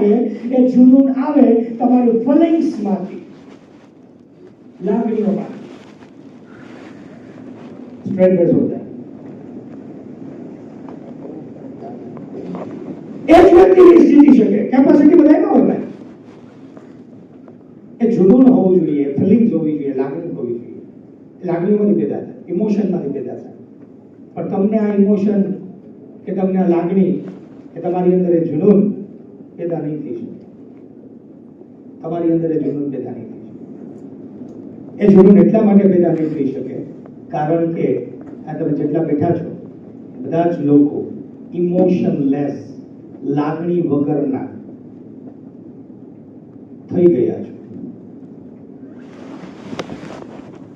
આવે, એ જુનૂન આવે તમારી ફિલિંગ્સમાંથી, લાગણીઓમાંથી. સ્ટ્રેટ બેસ હોતા એ જ વ્યક્તિ જીતી શકે. કેપેસિટી બધાય ન હોય ભાઈ. એ જુનૂન હોવું જોઈએ, ફિલિંગ્સ હોવી જોઈએ, લાગણી હોવી જોઈએ. લાગણીઓમાંથી પેદા થાય, ઇમોશનમાંથી પેદા થાય. પણ તમને આ ઇમોશન કે તમને આ લાગણી કે તમારી અંદર એ જુનૂન પેદા નહીં થઈ શકે. તમારી અંદર એ જુનૂન પેદા નહીં થઈ શકે. એ જુનૂન એટલા માટે પેદા નહીં થઈ શકે કારણ કે આ તમે જેટલા બેઠા છો બધા જ લોકો ઇમોશનલેસ, લાગણી વગરના થઈ ગયા છો.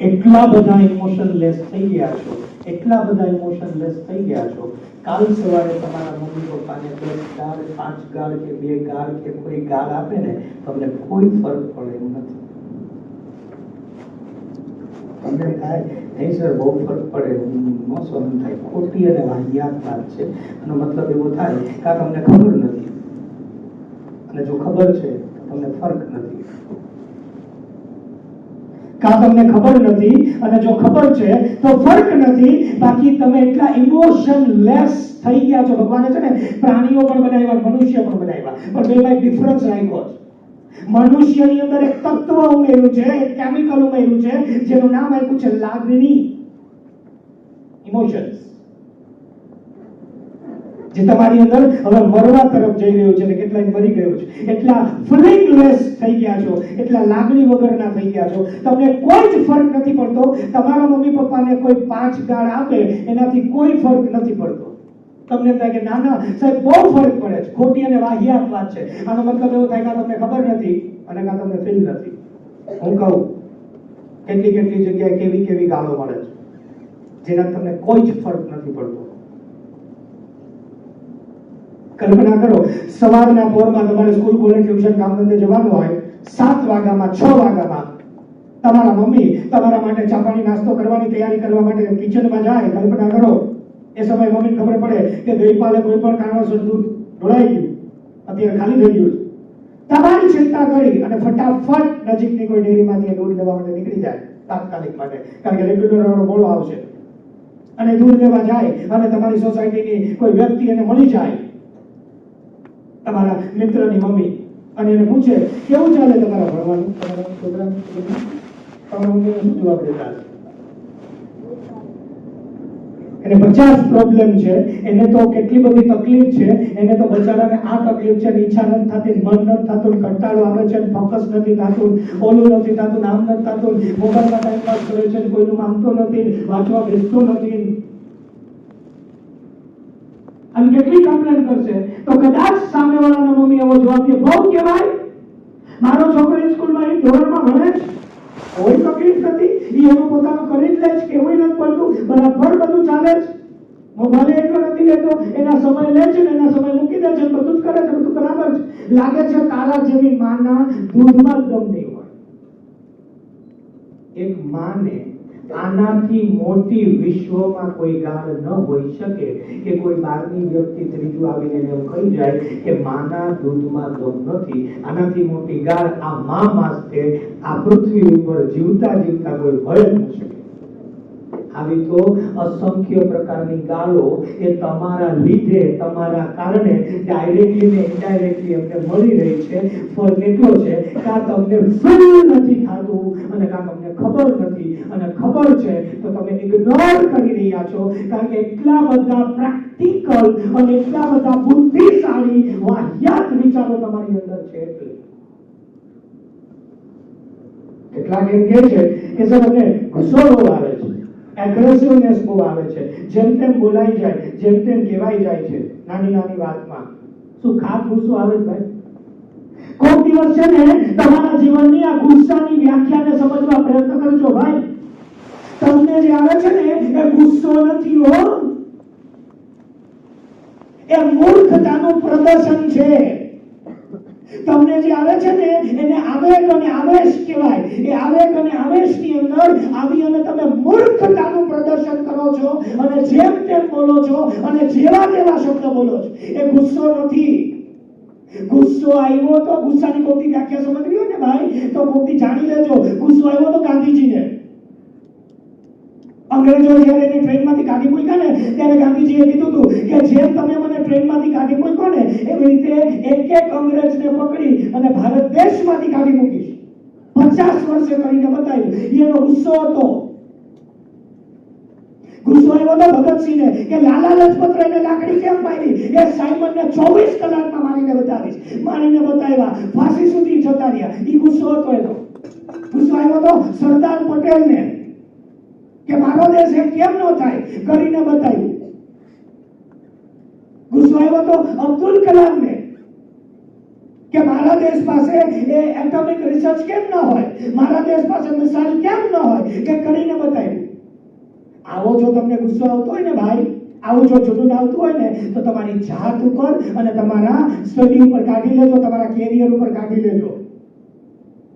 એટલા બધા ઇમોશનલેસ થઈ ગયા છો, એટલા બધા ઇમોશનલેસ થઈ ગયા છો. કાલ સવારે તમારા મમ્મી પપ્પાને 10 ગાળ, 5 ગાળ કે 2 ગાળ કે કોઈ ગાળ આપે ને, તમને કોઈ ફરક પડે એમ નથી. તમને થાય નહીં સર બહુ ફરક પડે, ન સહન થાય, ખોટી અને વાહિયાત વાત છે. એનો મતલબ એવો થાય કે આ તમને ખબર નથી, અને જો ખબર છે તમને ફરક નથી. કા તમને ખબર નથી અને જો ખબર છે તો ફરક નથી. બાકી તમે એટલા ઇમોશનલેસ થઈ ગયા છો. ભગવાને છે ને પ્રાણીઓ પણ બનાવ્યા, મનુષ્ય પણ બનાવ્યા, પણ બેમાં ડિફરન્સ રાખ્યો છે. મનુષ્યની અંદર એક તત્વ ઉમેર્યું છે, એક કેમિકલ ઉમેર્યું છે જેનું નામ આપ્યું છે લાગણી, ઇમોશન્સ, જે તમારી અંદર હવે મરવા તરફ જઈ રહ્યું છે અને કેટલાય મરી ગયું છે. એટલા ફિલિંગલેસ થઈ ગયા છો, એટલા લાગણી વગરના થઈ ગયા છો. તમને કોઈ જ ફરક નથી પડતો. તમારા મમ્મી પપ્પાને કોઈ 5 ગાળ આપે એનાથી કોઈ ફરક નથી પડતો. તમને થાય કે ના ના સાહેબ બહુ ફરક પડે છે. ખોટી અને વાહિયાત વાત છે. આનો મતલબ એવો થાય કે તમને ખબર નથી અને કાં તમને ફીલ નથી. હું કહું કેટલી જગ્યાએ કેવી ગાળો મળે છે જેના તમને કોઈ જ ફરક નથી પડતો. કલ્પના કરો સવારના પોરમાં તમારે સ્કૂલ, કોલેજ, ટ્યુશન, કામ ધંધે જવાનું હોય. 7 વાગ્યામાં 6 વાગ્યામાં તમારા મમ્મી તમારા માટે ચા પાણી નાસ્તો કરવાની તૈયારી કરવા માટે કિચનમાં જાય. કલ્પના કરો એ સમયે મમ્મીને ખબર પડે કે ગઈકાલે કોઈ પણ કારણોસર દૂધ ઢોળાઈ ગયું, અત્યારે ખાલી થઈ ગયું. તમારી ચિંતા કરી અને ફટાફટ નજીકની કોઈ ડેરીમાંથી દૂધ લેવા માટે નીકળી જાય તાત્કાલિક માટે, કારણ કે રેગ્યુલર મોડો આવશે. અને દૂધ લેવા જાય અને તમારી સોસાયટીની કોઈ વ્યક્તિ એને મળી જાય, તમારા મિત્રની મમ્મી, અને એને પૂછે કેવું ચાલે તમારા ભણવાનું, તમારા છોકરાનું, તમારા મમ્મીને શું જવાબ દેતા હશે? એને 50 પ્રોબ્લેમ છે, એને તો કેટલી બધી તકલીફ છે, એને તો બચારાને આ તકલીફ છે, ઈચ્છા નથી થતી, મન નથી થતું, કંટાળો આવે છે, ફોકસ નથી થતું, ઓલું નથી થતું, આમ નથી થતું, મોબાઈલમાં ટાઈમ પાસ કરે છે, કોઈનું માનતો નથી, વાંચવા બેસતો નથી. અને કેટલી કમ્પ્લેન કરશે તો કદાચ સામેવાળાના મમ્મી એવો જવાબ દે, બહુ કહેવાય, મારો છોકરો સ્કૂલમાં એક ધોરણમાં ભણે છે, કોઈ તકલીફ નથી, એ એનું પોતાનું કરી જ લે છે, કેવું નથી પડતું, બરાબર બધું ચાલે છે, મોબાઈલ એટલો નથી લેતો, એના સમય લે છે ને એના સમય મૂકી દે છે, બધું જ કરે છે, બધું બરાબર છે. લાગે છે તારા જેવી માના દૂધમાં દમ નહીં હોય. એક માને આનાથી મોટી વિશ્વમાં કોઈ ગાળ ન હોઈ શકે કે કોઈ બહારની વ્યક્તિ ત્રીજું આવીને એવું કહી જાય કે માના દૂધમાં દમ નથી. આનાથી મોટી ગાળ આ મા માસ્તે આ પૃથ્વી ઉપર જીવતા કોઈ હોય જ ન શકે. આવી તો અસંખ્ય પ્રકારની ગાળો એ તમારા લીધે, તમારા કારણે ડાયરેક્ટલી ને ઇનડાયરેક્ટલી અમને મળી રહી છે. ફરક એટલો છે કે આ તમને ફીલ નથી થતું અને કાં તમને ખબર નથી, અને ખબર છે તો તમે ઇગ્નોર કરી રહ્યા છો, કારણ કે એટલા બધા પ્રેક્ટિકલ અને એટલા બધા બુદ્ધિશાળી વાહિયાત વિચારો તમારી અંદર છે. કેટલાક એમ કહે છે કે સર અમને ગુસ્સો બહુ આવે છે, એગ્રેસિવનેસ બહુ આવે છે, જેમ તેમ બોલાઈ જાય, જેમ તેમ કહેવાઈ જાય છે નાની વાતમાં. શું ખાસ ગુસ્સો આવે છે ભાઈ? કોઈક દિવસ છે ને તમારા જીવનની આ ગુસ્સાની વ્યાખ્યાને સમજવા પ્રયત્ન કરજો ભાઈ. તમને જે આવે છે ને એ ગુસ્સો નથી હો, એ મૂર્ખતાનું પ્રદર્શન છે. તમને જે આવે છે ને એને આવેગ અને આવેશ કહેવાય. એ આવેગ અને આવેશની અંદર આવી અને તમે મૂર્ખતાનું પ્રદર્શન કરો છો અને જેમ તેમ બોલો છો અને જેવા તેવા શબ્દ બોલો છો. એ ગુસ્સો નથી. ગુસ્સો આવ્યો તો ગુસ્સાની કોઈની વ્યાખ્યા સમજવી હોય ને ભાઈ, તો કોઈની જાણી લેજો. ગુસ્સો આવ્યો તો ગાંધીજીને. અંગ્રેજો જ્યારે એને ટ્રેનમાંથી કાઢી મૂક્યા ને ત્યારે ગાંધીજીએ કીધું હતું કે જેમ તમે મને ટ્રેનમાંથી કાઢી મૂક્યો ને એવી રીતે એક એક અંગ્રેજને પકડી અને ભારત દેશમાંથી કાઢી મૂકીશ. 50 વર્ષે કરીને બતાવ્યું. એનો ગુસ્સો હતો. ગુસ્સો આવ્યો તો ભગતસિંહને કે લાલા લજપત રાયને લાકડી કેમ મારી? એ સાયમનને 24 કલાકમાં મારીને બતાવીશ. મારીને બતાવ્યા, ફાંસી સુધી જતા રહ્યા. એ ગુસ્સો હતો એનો. ગુસ્સો આવ્યો તો સરદાર પટેલને કે મારો દેશ એક કેમ ન થાય, કરીને બતાવ્યું. ગુસ્સો આવ્યો તો અબ્દુલ કલામને કે મારા દેશ પાસે એ એટોમિક રિસર્ચ કેમ ન હોય, મારા દેશ પાસે મિસાઇલ કેમ ન હોય, કે કરીને બતાવ્યું. આવો જો તમને ગુસ્સો આવતો હોય ને ભાઈ, આવું જો જુદું આવતું હોય ને તો તમારી જાત ઉપર અને તમારા સ્ટડી ઉપર કાઢી લેજો, તમારા કેરિયર ઉપર કાઢી લેજો.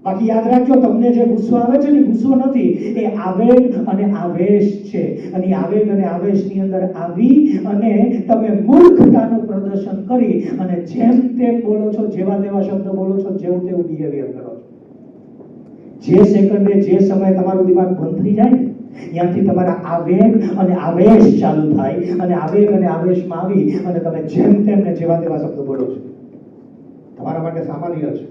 બાકી યાદ રાખજો, તમને જે ગુસ્સો આવે છે ને ગુસ્સો નથી, એ આવેગ અને આવેશ છે. અને આવેગ અને આવેશની અંદર આવી અને તમે મૂર્ખતાનું પ્રદર્શન કરી અને જેમ તેમ બોલો છો, જેવા તેવા શબ્દ બોલો છો, જેવું તેવું બિહેવિયર કરો છો. જે સેકન્ડે જે સમયે તમારું દિમાગ બંધ થઈ જાય ને ત્યાંથી તમારા આવેગ અને આવેશ ચાલુ થાય અને આવેગ અને આવેશમાં આવી અને તમે જેમ તેમ ને જેવા તેવા શબ્દ બોલો છો. તમારા માટે સામાન્ય છે.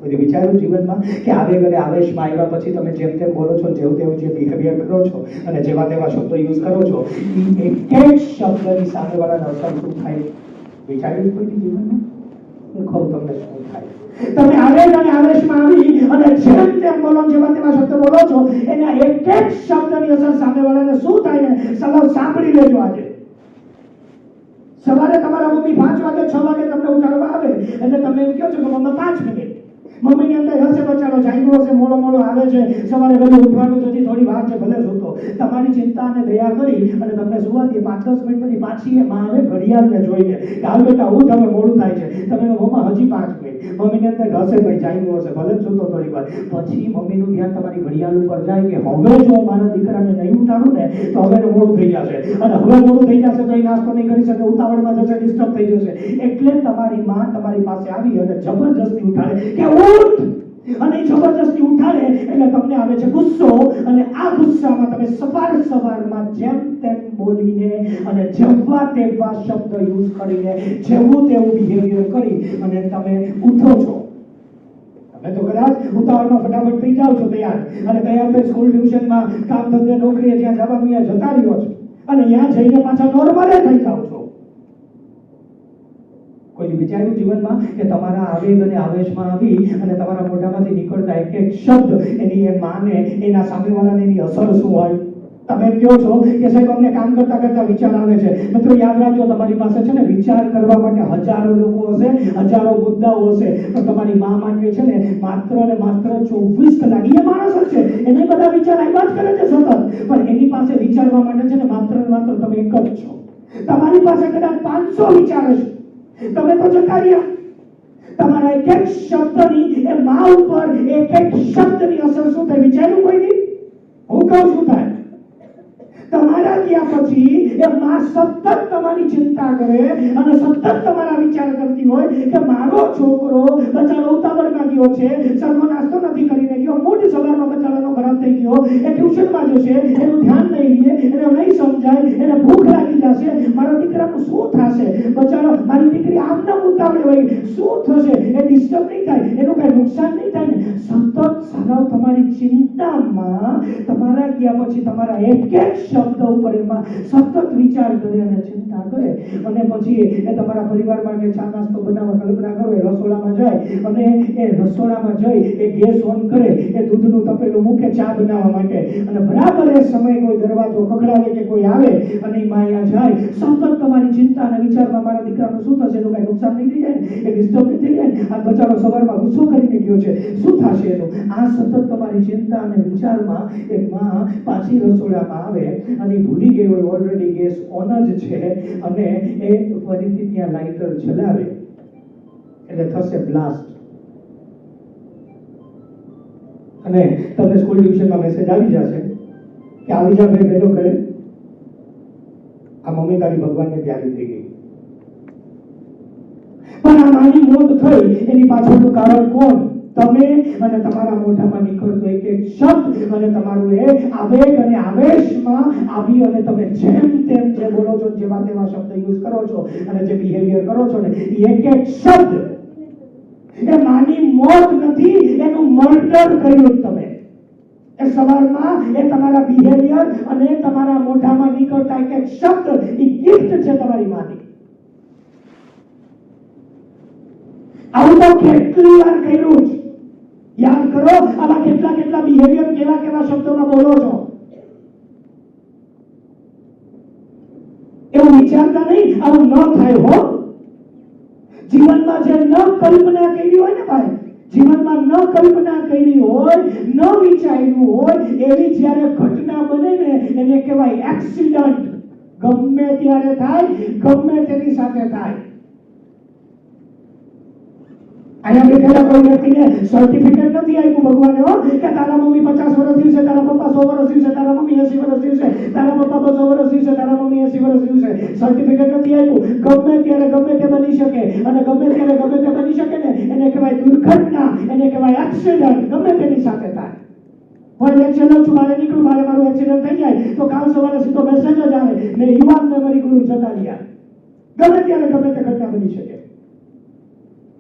કોઈ વિચાર્યું જીવનમાં કે આવેગ અને આવેશમાં આવ્યા પછી તમે જેમ તેમ બોલો છો, જેવું તેવું જે બિહેવિયર કરો છો અને જેવા તેવા શબ્દો યુઝ કરો છો, એ એક એક શબ્દની સામેવાળાને અસર શું થાય? વિચાર્યું કોઈ જીવનમાં? હું કહું તમને શું થાય. તમે આવેગ અને આવેશમાં આવી અને જેમ તેમ બોલો, જેવા તેવા શબ્દ બોલો છો, એના એક એક શબ્દની અસર સામેવાળાને શું થાય ને સલાહ સાંભળી લેજો. આજે સવારે તમારા મમ્મી 5 વાગે 6 વાગે તમને ઉઠાડવા આવે એટલે તમે એમ કહો છો કે મમ્મી 5 મિનિટ. મમ્મીની અંદર હશે બચારો જાગ્યો હશે, મોડો મોડો આવે છે, સવારે વહેલું ઉઠવાનું જતી થોડી વાર છે, ભલે સૂતો. તમારી ચિંતા અને દયા કરી અને તમને સુવા દે. 5-10 મિનિટ પછી પાછી એ માં આવે ઘડિયાળને જોઈને કે હાલ બેટા ઉઠ, હવે મોડું થાય છે. તમે મમ્મા હજી 5 મિનિટ. મમ્મીની અંદર હશે ભાઈ જાગ્યો હશે, ભલે સૂતો થોડી વાર. પછી મમ્મીનું ધ્યાન તમારી ઘડિયાળ ઉપર જાય કે હવે જો મારા દીકરાને નહીં ઉઠાડું ને તો હવે મોડું થઈ જશે, અને હવે મોડું થઈ જશે તો એ નાસ્તો નહીં કરી શકે, ઉતાવળમાં જશે, ડિસ્ટર્બ થઈ જશે. એટલે તમારી માં તમારી પાસે આવી અને જબરજસ્તી ઉઠાડે કે અને જબરજસ્તી ઉઠાડે એટલે તમને આવે છે ગુસ્સો. અને આ ગુસ્સામાં તમે સવારમાં જેમ તેમ બોલીને અને જેવા તેવા શબ્દ યુઝ કરીને જેવું તેવું બિહેવિયર કરી અને તમે ઉઠો છો. તમે તો કદાચ ઉતાવળમાં ફટાફટ થઈ જાવ છો તૈયાર, અને તૈયાર થઈ સ્કૂલ ટ્યુશનમાં કામ ધંધે નોકરીએ જ્યાં જવાનું ત્યાં જતા રહ્યો છો અને ત્યાં જઈને પાછા નોર્મલે થઈ જાવ છો. કોઈ વિચાર્યું જીવનમાં કે તમારા આવેગ અને આવેશમાં આવી અને તમારા મોઢામાંથી નીકળતા એક એક શબ્દ એની એ માને એના સામેવાળાને એની અસર શું હોય? તમે કહો છો કે સાહેબ અમને કામ કરતા કરતા વિચાર આવે છે. મિત્રો યાદ રાખજો, તમારી પાસે છે ને વિચાર કરવા માટે હજારો લોકો હશે, હજારો મુદ્દાઓ હશે, પણ તમારી મા માટે છે ને માત્ર ને માત્ર 24 કલાક. એ માણસ જ છે, એને બધા વિચાર આવ્યા જ કરે છે સતત, પણ એની પાસે વિચારવા માટે છે ને માત્ર ને માત્ર તમે એક જ છો. તમારી પાસે કદાચ 500 વિચાર હશે, તમે તો જતા રહ્યા. તમારા એક એક શબ્દની એ મા ઉપર એક એક શબ્દની અસર શું થાય? વિચાર્યું કોઈ નહીં? હું કહું શું થાય? તમારા ગયા પછી એ માં સતત તમારી ચિંતા કરે અને સતત તમારા વિચાર કરતી હોય કે મારો છોકરો બચારો ઉતાવળમાં ગયો છે, સરખો નાસ્તો નથી કરીને ગયો, મૂડ સવારમાં બચારાનો ખરાબ થઈ ગયો, એ ટ્યુશનમાં જશે, એનું ધ્યાન નહીં રહે, એને નહીં સમજાય, એને ભૂખ લાગી જશે, મારા દીકરાનું શું થશે? બચારો મારી દીકરી આમના ઉતાવળે હોય, શું થશે? એ ડિસ્ટર્બ નહીં થાય, એનું કઈ નુકસાન નહીં થાય ને? સતત સારાઓ તમારી ચિંતામાં તમારા ગયા પછી તમારા એક એક શબ્દ ઉપર એમાં સતત વિચાર કરે અને ચિંતા કરે અને પછી એ તમારા પરિવાર માટે ચા નાસ્તો બનાવવા કલ્પના કરો, એ રસોડામાં જાય અને એ રસોડામાં જઈ એ ગેસ ઓન કરે, એ દૂધનું તપેલું મૂકે ચા બનાવવા માટે, અને બરાબર એ સમય કોઈ દરવાજો ખખડાવે કે કોઈ આવે અને એ માયા જાય. સતત તમારી ચિંતા અને વિચારમાં મારા દીકરાનું શું થશે, એનું કઈ નુકસાન નહીં થઈ જાય ને, એ ડિસ્ટર્બ નહીં થઈ જાય ને, આ બચારો સવારમાં ગુસ્સો કરીને ગયો છે, શું થશે એનું? આ સતત તમારી ચિંતા અને વિચારમાં એક માં પાછી રસોડામાં આવે અને ભૂલી ગઈ હોય ઓલરેડી ગેસ ઓન જ છે અને એ ફરીથી ત્યાં લાઇટર જલાવે એટલે થશે બ્લાસ્ટ. અને તમને સ્કૂલ ટ્યુશનમાં મેસેજ આવી જશે કે આવી જા ભાઈ વહેલો કરે, આ મમ્મી તારી ભગવાનને પ્યારી થઈ ગઈ. પણ આ માની મોત થઈ એની પાછળનું કારણ કોણ? તમે અને તમારા મોઢામાં નીકળતો એક એક શબ્દ અને તમારું એ આવેગ અને આવેશમાં આવી અને તમે જેમ તેમ જે બોલો છો, જેવા તેવા શબ્દ યુઝ કરો છો અને જે બિહેવિયર કરો છો ને, એક એક શબ્દ એ માની મોત નથી, એનું મર્ડર કર્યું તમે. એ સવારમાં એ તમારા બિહેવિયર અને તમારા મોઢામાં નીકળતા એક એક શબ્દ એ ગિફ્ટ છે તમારી માની. આવું તો કેટલી વાર કર્યું છે. યાદ કરો, આવા કેટલા કેટલા બિહેવિયર કેવા કેવા શબ્દોમાં બોલો છો. એવું વિચારતા નહીં આવું ન થાય હો. જીવનમાં જે ન કલ્પના કરી હોય ને ભાઈ, જીવનમાં ન કલ્પના કરી હોય, ન વિચાર્યું હોય એવી જ્યારે ઘટના બને ને એને કહેવાય એક્સિડન્ટ. ગમે ત્યારે થાય, ગમે તેની સાથે થાય. અહીંયા બેઠેલા કોઈ વ્યક્તિને સર્ટિફિકેટ નથી આપ્યું ભગવાને હો કે તારા મમ્મી 50 વર્ષ જીવશે, તારા પપ્પા 100 વર્ષ જીવશે, તારા મમ્મી 80 વર્ષ જીવશે, તારા પપ્પા 200 વર્ષ જીવશે, તારા મમ્મી 80 વર્ષ જીવશે. સર્ટિફિકેટ નથી આપ્યું. ગમે ત્યારે ગમે તે બની શકે અને ગમે ત્યારે ગમે તે બની શકે ને એને કહેવાય દુર્ઘટના, એને કહેવાય એક્સિડન્ટ. ગમે તેની સાથે થાય. હું લેક્ચર લઉં છું, મારે નીકળું, મારું એક્સિડન્ટ થઈ જાય તો કાલ સવારે સીધો મેસેજ જ આવે ને યુવાન મેમરી ગુરુ જતા રહ્યા. ગમે ત્યારે ગમે તે ઘટના બની શકે.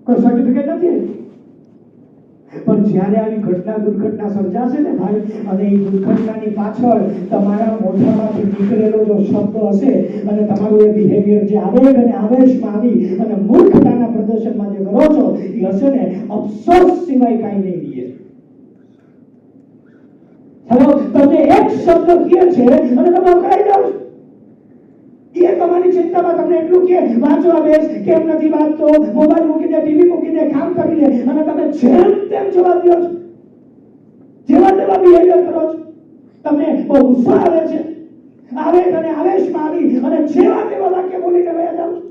કોઈ સર્ટિફિકેટ નથી. પણ જ્યારે આવી ઘટના દુર્ઘટના સર્જાશે ને ભાઈ, અને એ દુર્ઘટનાની પાછળ તમારા મોઢામાંથી નીકળેલો જો શબ્દ હશે અને તમારું એ બિહેવિયર જે આવેગ અને આવેશમાં આવી અને મૂર્ખતાના પ્રદર્શનમાં જે કરો છો એ હશે ને, અફસોસ સિવાય કાંઈ નહીં રહે. હવે તમને એક શબ્દ કહે છે અને તમે અકળાઈ જાઓ છો. એ તમારી ચિંતામાં તમને એટલું કે વાંચવા બેસ, કેમ નથી વાંચતો, મોબાઈલ મૂકી દે, ટીવી મૂકી દે, કામ કરી લે, અને તમે જેમ તેમ જવાબ દો છો, જેવા તેવા બિહેવિયર કરો છો. તમને બહુ ગુસ્સો આવે છે, આવેગ અને આવેશમાં આવી અને જેવા તેવા વાક્ય બોલીને વયા જાઓ છો.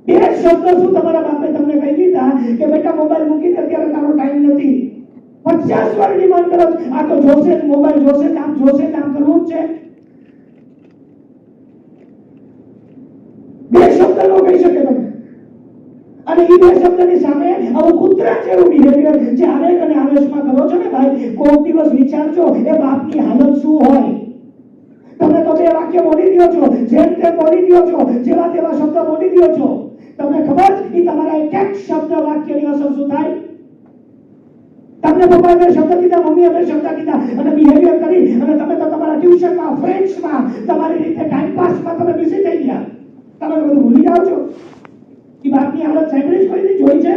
બે શબ્દ શું તમારા બાપે તમને કહી દીધા કે બેટા મોબાઈલ મૂકી દે, અત્યારે તારો ટાઈમ નથી. 50 વાર ડિમાન્ડ કરો, આ તો જોશે જ, મોબાઈલ જોશે, કામ જોશે, કામ કરવું જ છે. બે શબ્દ નો કહી શકે તમે. અને એ બે શબ્દની સામે આવું કૂતરા જેવું બિહેવિયર જે આવેગ અને આવેશમાં કરો છો ને ભાઈ, કોઈક દિવસ વિચારજો એ બાપની હાલત શું હોય. તમે તો બે વાક્ય બોલી દો છો, જેમ તેમ બોલી દો છો, જેવા તેવા શબ્દ બોલી દો છો. તમને ખબર એ તમારા એક એક શબ્દ વાક્યની અસર શું થાય? તમને પપ્પાએ બે શબ્દ કીધા, મમ્મીએ બે શબ્દ કીધા અને બિહેવિયર કરી અને તમે તો તમારા ટ્યુશનમાં, ફ્રેન્ડ્સમાં, તમારી રીતે ટાઈમ પાસમાં તમે બિઝી થઈ ગયા. તમે તો બધું ભૂલી જાઓ છો. એ બાપની હાલત સાંભળી જ કોઈ જોઈ છે?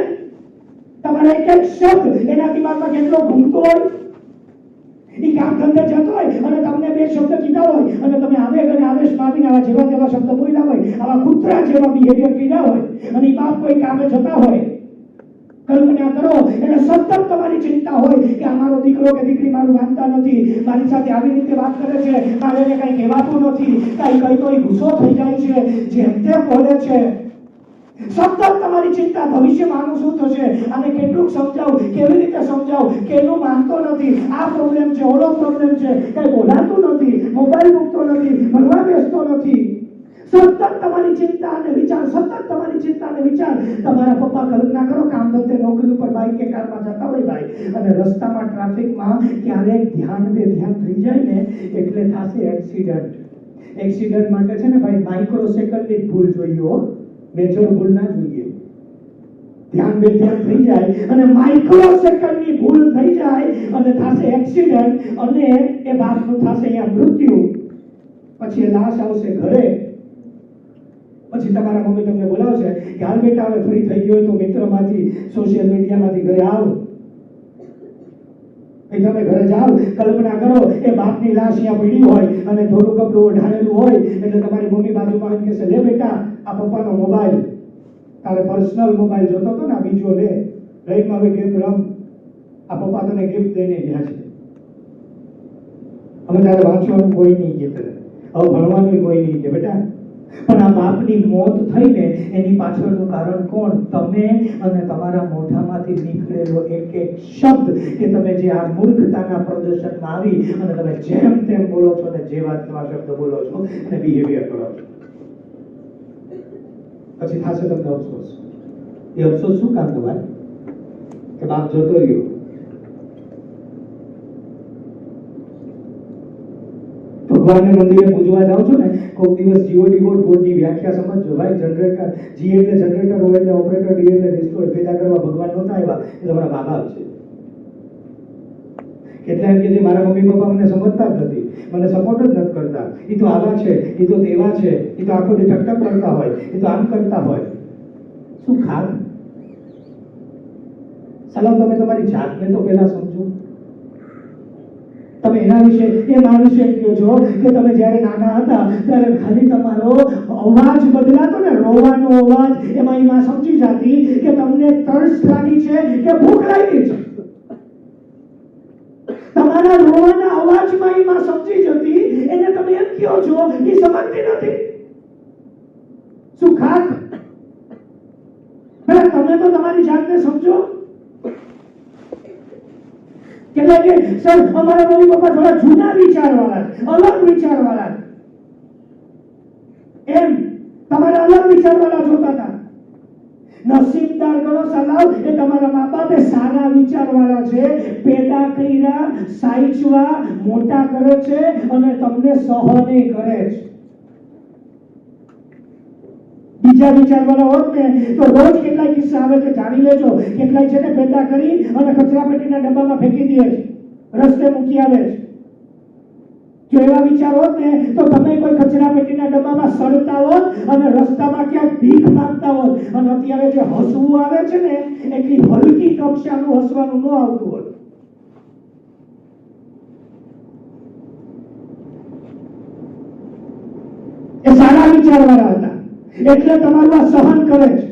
તમારા એક એક શબ્દ એના દિમાગમાં કેટલો ઘૂમતો હોય. એ કામ ધંધે જતો હોય અને તમને બે શબ્દ કીધા હોય અને તમે આવેગ અને આવેશમાં આવીને આવા જેવા તેવા શબ્દ બોલ્યા હોય, આવા કૂતરા જેવા બિહેવિયર કર્યા હોય અને એ બાપ કોઈ કામે જતા હોય. કલ્પના કરો, એને સતત તમારી ચિંતા હોય કે આ મારો દીકરો કે દીકરી મારું માનતા નથી, મારી સાથે આવી રીતે વાત કરે છે, મારે એને કઈ કહેવાતું નથી, કઈ તો ગુસ્સો થઈ જાય છે, જેમ તેમ બોલે છે. સતત તમારી ચિંતા, ભવિષ્યમાં આનું શું થશે, આને કેટલું સમજાવું, કેવી રીતે સમજાવું, કેનું માનતો નથી, આ પ્રોબ્લેમ છે, ઓલો પ્રોબ્લેમ છે, કઈ બોલાતું નથી, મોબાઈલ મૂકતો નથી, ભણવા બેસતો નથી. સતત તમારી ચિંતા અને વિચાર, સતત તમારી ચિંતા અને વિચાર. તમારા પપ્પા કલ્પના કરો કામ ધંધે નોકરી ઉપર બાઈક કે કારમાં જતા હોય ભાઈ, અને રસ્તામાં ટ્રાફિકમાં ક્યારેક ધ્યાન થઈ જાય ને એટલે થશે એક્સિડન્ટ. એક્સિડન્ટ માટે છે ને ભાઈ માઇક્રો સેકન્ડની ભૂલ જોઈએ હો, મેજર ભૂલ ના જોઈએ. ધ્યાન થઈ જાય અને માઇક્રો સેકન્ડની ભૂલ થઈ જાય અને થશે એક્સિડન્ટ અને એ બાપનું થશે અહીંયા મૃત્યુ. પછી એ લાશ આવશે ઘરે. પછી તમારા મમ્મી તમને બોલાવશે કે હાલ બેટા હવે ફ્રી થઈ ગયો તો મિત્રમાંથી, સોશિયલ મીડિયામાંથી ઘરે આવ. તમે ઘરે જાઓ, કલ્પના કરો એ બાપની લાશ અહીંયા પડી હોય અને ધોરું કપડું ઓઢાડેલું હોય એટલે તમારી મમ્મી બાજુમાં આવીને કહેશે, લે બેટા આ પપ્પાનો મોબાઈલ, તારે પર્સનલ મોબાઈલ જોતો હતો ને, આ બીજો લે, રાઈટમાં હવે ગેમ રમ, આ પપ્પા તને ગિફ્ટ દઈને ગયા છે. હવે તારે વાંચવાનું કોઈ નહીં કે, હવે ભણવાનું કોઈ નહીં કે બેટા. પણ આ બાપની મોત થઈને એની પાછળનું કારણ કોણ? તમે અને તમારા મોઢામાંથી નીકળેલો એક એક શબ્દ કે તમે જે આ મૂર્ખતાના પ્રદર્શનમાં આવી અને તમે જેમ તેમ બોલો છો ને જેવા તેવા શબ્દ બોલો છો અને બિહેવિયર કરો છો. પછી થશે તમને અફસોસ. એ અફસોસ શું કામ તમારે કે બાપ જતો રહ્યો? ભગવાનને મંદિરે પૂજવા જાઓ છો ને, કોઈક દિવસ જીઓડી ગોડની વ્યાખ્યા સમજજો ભાઈ. જનરેટર, જી એટલે જનરેટર, ઓ એટલે ઓપરેટર, ડી એટલે ડિસ્ટ્રોય. પેદા કરવા ભગવાન નહોતા આવ્યા, એ તમારા મા બાપ છે. કેટલા એમ કે છે મારા મમ્મી પપ્પા મને સમજતા જ નથી, મને સપોર્ટ જ નથી કરતા, એ તો આવા છે, એ તો તેવા છે, એ તો આખો દી ટકટક કરતા હોય, એ તો આમ કરતા હોય. શું ખાત? સલામ, તમે તમારી જાતને તો પહેલા સમજો. તમે એના વિશે, એ મારા વિશે કહો છો કે તમે જ્યારે નાના હતા ત્યારે ખાલી તમારો અવાજ બદલાતો ને, રોવાનો અવાજ, એમાં એ માં સમજી જતી કે તમને તરસ લાગી છે કે ભૂખ લાગી છે. તમારા રોવાના અવાજમાં એ માં સમજી જતી, એને તમે એમ કહો છો, એ સમજતી નથી. શું ખાત? તમે તો તમારી જાતને સમજો. એટલે કે સર અમારા મમ્મી પપ્પા થોડા જૂના વિચારવાળા છે, અલગ વિચારવાળા છે, એમ તમારા અલગ વિચારવાળા જોતા હતા. નસીબદાર ગણો સલાવ, એ તમારા મા બાપે સારા વિચારવાળા છે, પેદા કર્યા, સાચવા, મોટા કરે છે અને તમને સહને કરે છે. બીજા વિચારવાળા હોત ને તો રોજ કેટલાય કિસ્સા આવે છે, જાણી લેજો. કેટલાય છે ને પેદા કરી અને કચરા પેટીના ડબ્બામાં ફેંકી દે છે, રસ્તે મૂકી આવે છે. જો એવા વિચાર હોત ને તો તમે કોઈ કચરા પેટીના ડબ્બામાં સડતા હોત અને રસ્તામાં ક્યાંક ભીખ માંગતા હોત. અને અત્યારે જે હસવું આવે છે ને, એટલી હલકી કક્ષાનું હસવાનું ન આવતું હોત. એ સારા વિચારવાળા હતા, એટલે તમારું આ સહન કરે છે.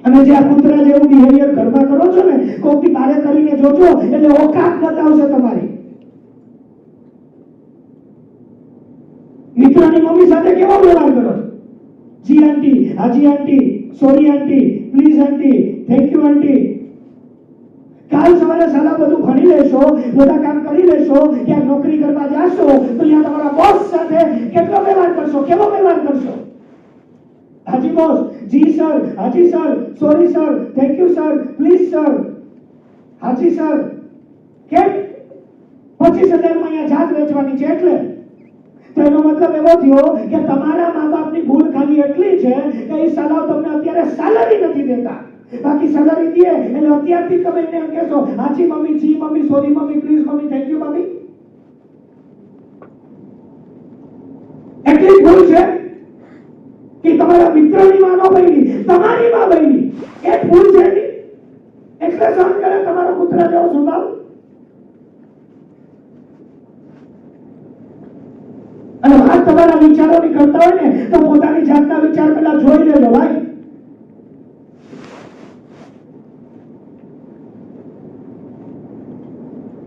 અને જે આ કૂતરા જેવું બિહેવિયર ઘરમાં કરો છો ને, કોઈની બારે કરીને જોજો એટલે ઓકાત બતાવશે તમારી. મિત્રની મમ્મી સાથે કેવો વ્યવહાર કરો છો? જી આંટી, હાજી aunty, sorry aunty, please aunty, thank you aunty. કાલ સવારે સાલા બધું ભણી લેશો, બધા કામ કરી લેશો, ક્યાંક નોકરી કરવા જાશો તો ત્યાં તમારા બોસ સાથે કેટલો વ્યવહાર કરશો, કેવો વ્યવહાર કરશો? હાજી બોસ, જી સર, હાજી sir, sorry sir, thank you sir, please sir, હાજી સર. કેમ? 25,000 માં અહીંયા જાત વેચવાની છે એટલે. તો એનો મતલબ એવો થયો કે તમારા મા બાપની ભૂલ ખાલી એટલી છે કે એ સાલા તમને અત્યારે સેલરી નથી દેતા. બાકી સેલરી દે એટલે અત્યારથી તમે એને એમ કહેશો, હાજી મમ્મી, જી mummy, sorry mummy, please mummy, thank you mummy. એટલી ભૂલ છે કે તમારા મિત્રની માં ન બની, તમારી માં બની. એ ભૂલ છે નહીં એટલે સહન કરે તમારો કૂતરા જેવો સ્વભાવ. અને વાત તમારા વિચારોની કરતા હોય ને તો પોતાની જાતના વિચાર પહેલા જોઈ લેજો ભાઈ.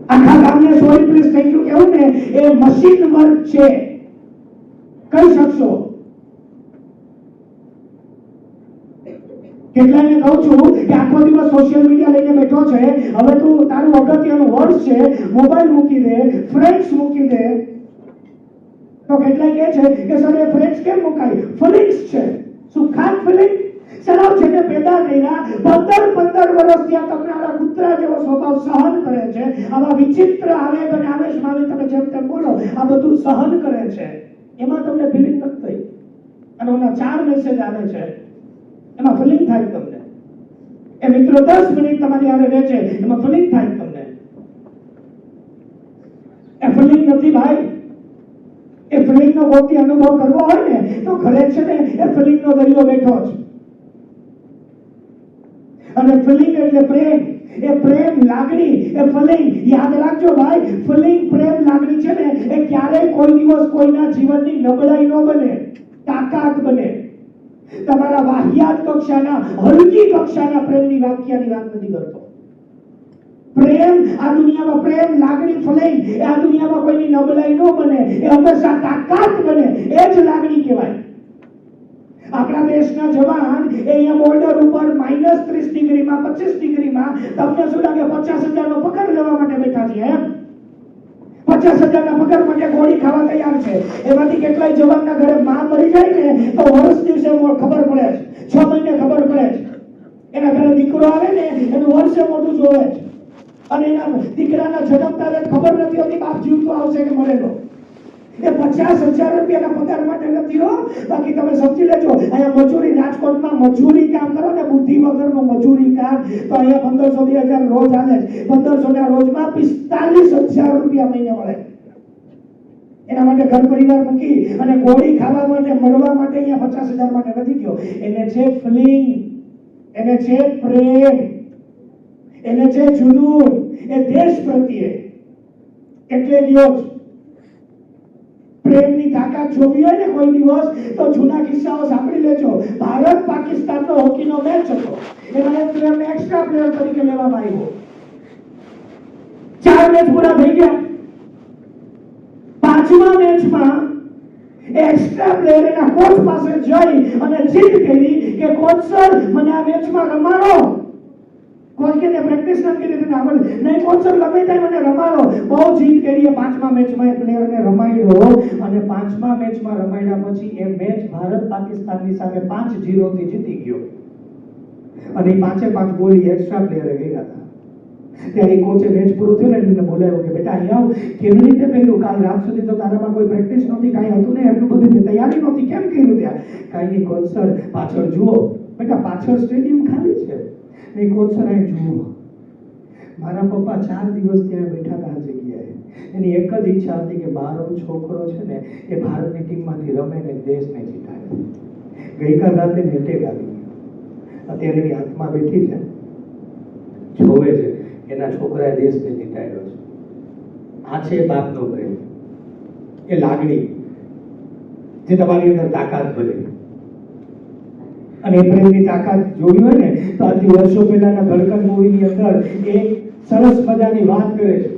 આખા ગામને સોરી પ્લીઝ થેન્ક યુ કહેવું ને એ મશીન વર્ક છે, કહી શકશો. કેટલાને કહું છું કે આખો દિવસ સોશિયલ મીડિયા લઈને બેઠો છે, હવે તું તારું અગત્યનું વર્ષ છે, મોબાઈલ મૂકી દે, ફ્રેન્ડ્સ મૂકી દે. તો કેટલાય કહે છે કે સર એ ફ્રેન્ડ્સ કેમ મુકાય? ફિલિંગ્સ છે. શું ખાસ ફિલિંગ? સલાવ છે કે પેદા કર્યા 15 વર્ષ ત્યાં તમને આવા કૂતરા જેવો સ્વભાવ સહન કરે છે. આવા વિચિત્ર આવેગ અને આવેશમાં તમે જેમ તેમ બોલો, આ બધું સહન કરે છે. એમાં તમને ફિલિંગ નથી થઈ. અને ઓના 4 મેસેજ આવે છે, એમાં ફિલિંગ થાય તમને. એ મિત્રો 10 મિનિટ તમારી હારે રહે છે, એમાં ફિલિંગ થાય તમને. એ ફિલિંગ નથી ભાઈ. એ ફિલિંગ નો ગોતી અનુભવ કરવો હોય ને તો ઘરે છે ને એ ફિલિંગ નો દરિયો બેઠો છે. અને ફિલિંગ એટલે પ્રેમ. એ પ્રેમ, લાગણી, એ ફિલિંગ યાદ રાખજો ભાઈ. ફિલિંગ, પ્રેમ, લાગણી છે ને એ ક્યારેય કોઈ દિવસ કોઈના જીવનની નબળાઈ ન બને, તાકાત બને. તમારા વાહિયાત કક્ષાના, હલકી કક્ષાના પ્રેમની વ્યાખ્યાની વાત નથી કરતો. પ્રેમ, આ દુનિયામાં પ્રેમ, લાગણી, ફિલિંગ એ આ દુનિયામાં કોઈની નબળાઈ ન બને, એ હંમેશા તાકાત બને. એ જ લાગણી કહેવાય. આપણા દેશના જવાન એ અહીંયા બોર્ડર ઉપર -30 ડિગ્રીમાં, 25 ડિગ્રીમાં તમને શું લાગે 50,000 નો પગાર લેવા માટે બેઠા છે એમ? 50,000 50,000 પગાર માટે ગોળી ખાવા તૈયાર છે. એમાંથી કેટલાય જવાનના ઘરે માં મરી જાય ને તો વર્ષ દિવસે ખબર પડે છે, 6 મહિને ખબર પડે છે. એના ઘરે દીકરો આવે ને એનું વર્ષે મોટું જોવે છે, અને એના દીકરાના જન્મતા ખબર નથી હોતી બાપ જીવતો આવશે કે મરેલો. એ 50,000 રૂપિયાના પગાર માટે નથી હો. બાકી તમે સમજી લેજો, અહીંયા મજૂરી, રાજકોટમાં મજૂરી કામ કરો ને, બુદ્ધિ વગરનું મજૂરી કામ, તો અહીંયા 1500-2000 રોજ હાલે. 1500 ના રોજમાં 45,000 રૂપિયા મહિને મળે. એના માટે ઘર પરિવાર મૂકી અને ગોળી ખાવા માટે, મરવા માટે અહીંયા 50,000 માટે નથી ગયો. એને છે ફિલિંગ, એને છે પ્રેમ, એને છે જુનૂન, એ દેશ પ્રત્યે. એટલે ગયો પ્રેમની તાકાત જોવી હોય ને કોઈ દિવસ તો જૂના કિસ્સાઓ સાંભળી લેજો. ભારત પાકિસ્તાનનો હોકીનો મેચ હતો, એમાં એક પ્લેયરને એક્સ્ટ્રા પ્લેયર તરીકે લેવામાં આવ્યો. 4 મેચ પૂરા થઈ ગયા. 5મા મેચમાં એક્સ્ટ્રા પ્લેયર એના કોચ પાસે જઈ અને જીદ કરી કે કોચ સર, મને આ મેચમાં રમાડો. કોચ કે પ્રેક્ટિસ નથી કરી, તને આવડે નહીં. કોચ સર, ગમે ત્યાં મને રમાડો. બહુ જીદ કરી. 5મા મેચમાં એ પ્લેયરને રમાડ્યો અને 5મા મેચમાં રમાડ્યા પછી એ મેચ ભારત પાકિસ્તાનની સામે 5-0 થી જીતી ગયો. અને 5-5 ગોલ એક્સ્ટ્રા પ્લેયરે કર્યા હતા. ત્યારે કોચે મેચ પૂરો થયો ને એને બોલાવ્યો કે બેટા અહીં આવ. કેવી રીતે કર્યું? કાલ રાત સુધી તો તારામાં કોઈ પ્રેક્ટિસ નહોતી, કાંઈ હતું નહીં, એટલું બધું તૈયારી નહોતી, કેમ કર્યું? ત્યાં કાંઈ નહીં કોચ સર, પાછળ જુઓ. બેટા પાછળ સ્ટેડિયમ ખાલી છે. નહીં કોચ સર, અહીં જુઓ. મારા પપ્પા 4 દિવસ ત્યાં બેઠા હતા આ જગ્યાએ. એની એક જ ઈચ્છા હતી કે મારો છોકરો છે ને એ ભારતની ટીમમાંથી રમે ને દેશને જીતાડે. ગઈકાલ રાતે એટેક આવી ગયો. અત્યારે એની હાથમાં બેઠી છે, જોવે છે એના છોકરાએ દેશને જીતાડ્યો છે. આ છે બાપનો પ્રેમ, એ લાગણી જે તમારી અંદર તાકાત ભરે. અને એ પ્રેમની તાકાત જોઈ હોય ને તો આજથી વર્ષો પહેલાના ધડકન મૂવીની અંદર એક સરસ મજાની વાત કરે છે.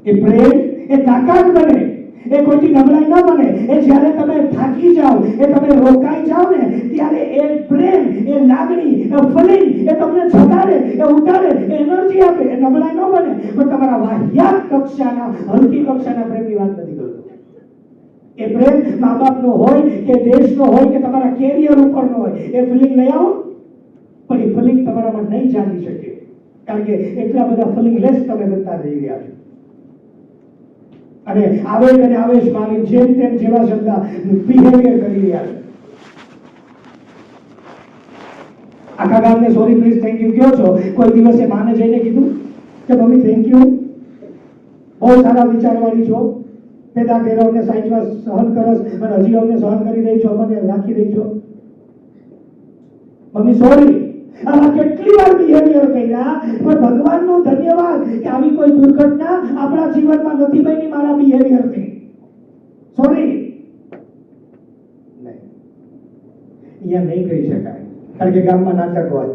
એ પ્રેમ એ તાકાત બને, એ કોઈથી નબળાઈ ન બને. એ જ્યારે તમે થાકી જાઓ, એ તમે રોકાઈ જાઓ ને ત્યારે એ પ્રેમ, એ લાગણી, એ ફિલિંગ એ તમને જગાડે, એ ઉતારે, એ એનર્જી આપે. એ નબળાઈ ન બને. પણ તમારા વાહિયાત કક્ષાના, હલકી કક્ષાના પ્રેમની વાત નથી કરતો. એ પ્રેમ મા બાપનો હોય કે દેશનો હોય કે તમારા કેરિયર ઉપરનો હોય, એ ફિલિંગ લઈ આવો. પણ એ ફિલિંગ તમારામાં નહીં જાગી શકે, કારણ કે એટલા બધા ફિલિંગ લેસ તમે બનતા જઈ રહ્યા છો. અને આવેગ અને આવેશમાં આવી જેમ તેમ જેવા શબ્દ બિહેવિયર કરી રહ્યા છે. આખા ગામને સોરી પ્લીઝ થેન્ક યુ કહો છો. કોઈ દિવસે માને જઈને કીધું કે મમ્મી થેન્ક યુ, બહુ સારા વિચારવાળી છો, પેદા કર્યો અમને સાઈડમાં સહન કરસ અને હજી અમને સહન કરી રહી છો, અમને રાખી રહી છો, મમ્મી સોરી. આવા કેટલી વાર બિહેવિયર કર્યા, પણ ભગવાનનો ધન્યવાદ કે આવી કોઈ દુર્ઘટના આપણા જીવનમાં નથી બની મારા બિહેવિયરથી. સોરી નહીં, અહીંયા નહીં કહી શકાય, કારણ કે ગામમાં નાટક હોય.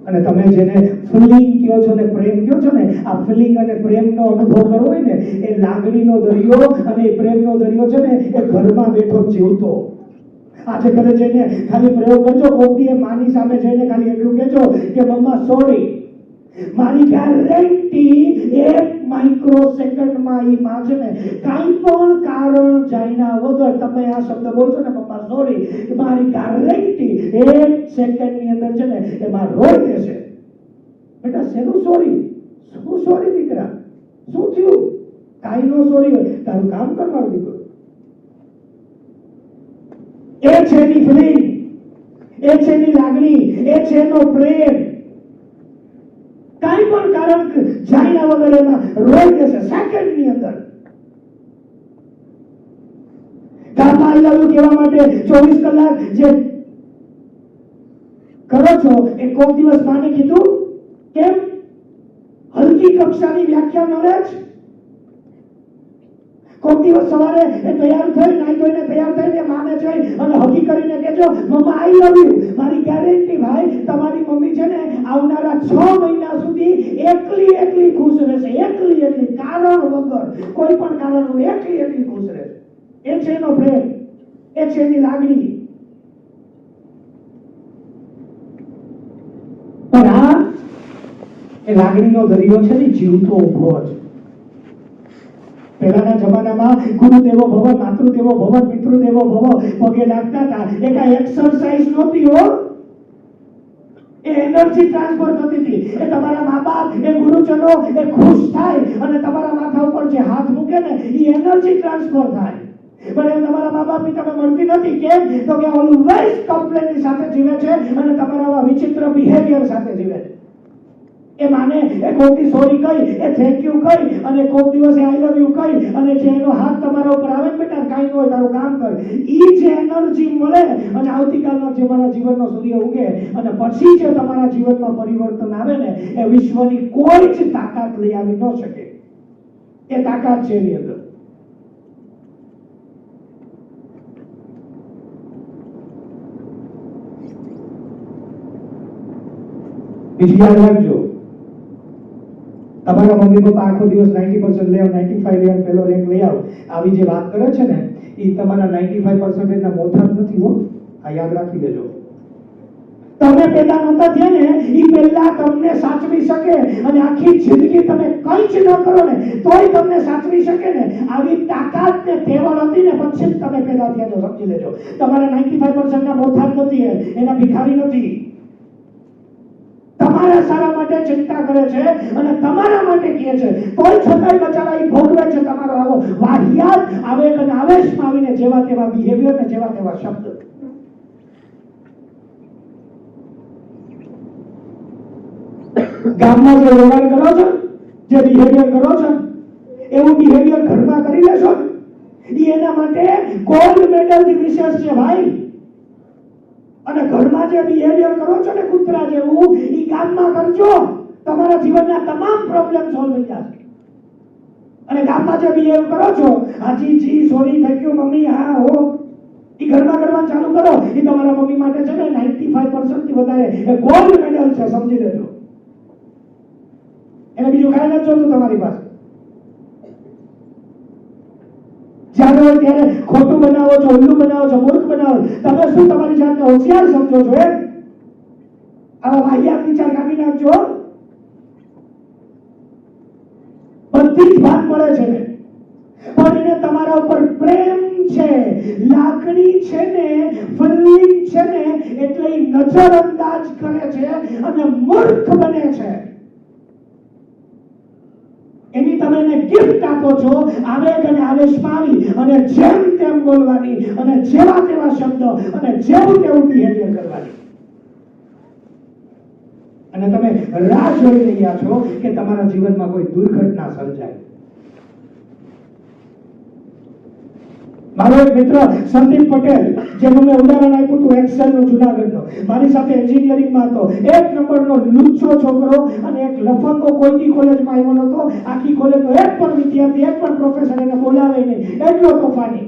અને તમે જેને ફિલિંગ કહો છો ને પ્રેમ કહો છો ને, આ ફિલિંગ અને પ્રેમનો અનુભવ કરવો હોય ને, એ લાગણીનો દરિયો અને એ પ્રેમનો દરિયો છે ને, એ ઘરમાં બેઠો જીવતો. આજે ઘરે જઈને ખાલી પ્રયોગ કરજો. કોઈની માની સામે જઈને ખાલી એટલું કહેજો કે મમ્મા સોરી. મારી ગેરંટી 1 માઇક્રો સેકન્ડમાં ઈ માં છે ને કાંઈ પણ કારણ જાણ્યા વગર તમે આ શબ્દ બોલશો ને મમ્મા સોરી, મારી ગેરંટી 1 સેકન્ડની અંદર છે ને એમાં રોઈ દેશે. બેટા શેનું સોરી? શું સોરી દીકરા? શું થયું? કાંઈ નો સોરી હોય, તારું કામ કરવાનું દીકરો. એ છે એની ફિલિંગ, એ છે એની લાગણી, એ છે એનો પ્રેમ. કાંઈ પણ કારણ જાણ્યા વગર એમાં રોઈ દેશે સેકન્ડની અંદર. ગામમાં આઈ લવ યુ કહેવા માટે 24 કલાક જે કરો છો એ કોક દિવસ માને કીધું? કેમ? હલકી કક્ષાની વ્યાખ્યા નોલેજ. કોક દિવસ સવારે એ તૈયાર થઈ, નાઈ ધોઈને તૈયાર થઈને માને જઈ અને હકી કરીને કહેજો મમ્મા આઈ લવ યુ. મારી ગેરંટી ભાઈ, તમારી મમ્મી છે ને આવનારા 6 મહિના સુધી એકલી ખુશ રહેશે. એકલી કારણ વગર, કોઈ પણ કારણ વગર એકલી ખુશ રહેશે. એ છે એનો પ્રેમ, એ છે એની લાગણી. પણ આ એ લાગણીનો દરિયો છે ને જીવતો ઉભો છે. પહેલાના જમાનામાં ગુરુદેવો ભવ, માતૃદેવો ભવ, પિતૃદેવો ભવ પગે લાગતા હતા. એ કાંઈ એક્સરસાઇઝ નહોતી હો. એ એનર્જી ટ્રાન્સફર થતી હતી. એ તમારા મા બાપ, એ ગુરુજનો એ ખુશ થાય અને તમારા માથા ઉપર જે હાથ મૂકે ને એ એનર્જી ટ્રાન્સફર થાય. પણ એ તમારા મા બાપની તમે મળતી નથી. કેમ? તો કે ઓલવેઝ કમ્પ્લેનની સાથે જીવે છે અને તમારા વિચિત્ર બિહેવિયર સાથે જીવે છે. એ માને એ કોઈની સોરી કહી, એ થેન્ક યુ કહી અને કોઈક દિવસે આઈ લવ યુ કહી અને જે એનો હાથ તમારા ઉપર આવે ને બેટા કાંઈ ન હોય તારું કામ કર, ઈ જે એનર્જી મળે અને આવતીકાલનો જે મારા જીવનનો સૂર્ય ઉગે અને પછી જે તમારા જીવનમાં પરિવર્તન આવે ને એ વિશ્વની કોઈ જ તાકાત લઈ આવી ન શકે. એ તાકાત છે એની અંદર. બીજું યાદ રાખજો, તમારા મમ્મી પપ્પા આખો દિવસ 90% લે, 95 લે, પેલો રેન્ક લઈ આવ, આવી જે વાત કરે છે ને એ તમારા 95% ના મોથા નથી હો. આ યાદ રાખી દેજો. તમે પેલા નહોતા થયા ને એ પહેલા તમને સાચવી શકે અને આખી જિંદગી તમે કંઈ જ ન કરો ને તોય તમને સાચવી શકે ને આવી તાકાત ને તેવડ હતી ને પછી જ તમે પેદા થયા છો. સમજી લેજો, તમારા 95% ના મોથા નથી, એના ભિખારી નથી. તમારા સારા માટે ચિંતા કરે છે અને તમારા માટે કહે છે, કોઈ છતાંય બચારા એ ભોગવે છે તમારો આવો વાહિયાત આવેગ અને આવેશમાં આવીને જેવા તેવા બિહેવિયર ને જેવા તેવા શબ્દ. ગામમાં જે વ્યવહાર કરો છો, જે બિહેવિયર કરો છો, એવું બિહેવિયર ઘરમાં કરી લેશો એ એના માટે ગોલ્ડ મેડલની વિશેષ છે ભાઈ. અને ઘરમાં જે બિહેવિયર કરો છો ને કૂતરા જેવું એ ગામમાં કરજો, તમારા જીવનના તમામ પ્રોબ્લેમ સોલ્વ થઈ જશે. અને ગામમાં જે બિહેવ કરો છો, હાજી જી સોરી થેન્ક યુ મમ્મી હા હો, એ ઘરમાં કરવાનું ચાલુ કરો, એ તમારા મમ્મી માટે છે ને 95% થી વધારે એ ગોલ્ડ મેડલ છે. સમજી લેજો. એને બીજું કાંઈ નથી જોતું તમારી પાસે. જ્યારે હોય ત્યારે ખોટું બનાવો છો, ઉલ્લું બનાવો છો, મૂર્ખ બનાવો. તમે શું તમારી જાતને હોશિયાર સમજો છો? એમ આવા વાહિયાત વિચાર કાઢી નાખજો. બધી જ વાત મળે છે ને પણ એને તમારા ઉપર પ્રેમ છે, લાગણી છે ને, ફિલિંગ છે ને એટલે એ નજરઅંદાજ કરે છે અને મૂર્ખ બને છે. એની તમે એને ગિફ્ટ આપો છો આવેગ અને આવેશમાં આવી અને જેમ તેમ બોલવાની અને જેવા તેવા શબ્દો અને જેવું તેવું બિહેવિયર કરવાની. અને તમે રાહ જોઈ રહ્યા છો કે તમારા જીવનમાં કોઈ દુર્ઘટના સર્જાય. મારો એક મિત્ર સંદીપ પટેલ, જેનું મેં ઉદાહરણ આપ્યું હતું એક્સેલ નું જુનાગઢનો, મારી સાથે એન્જિનિયરિંગમાં હતો. 1 નંબરનો લુચ્ચો છોકરો અને એક લફંગો કોઈની કોલેજમાં આવ્યો નતો. આખી કોલેજનો એક પણ વિદ્યાર્થી, એક પણ પ્રોફેસર એને બોલાવે નહીં, એટલો તોફાની.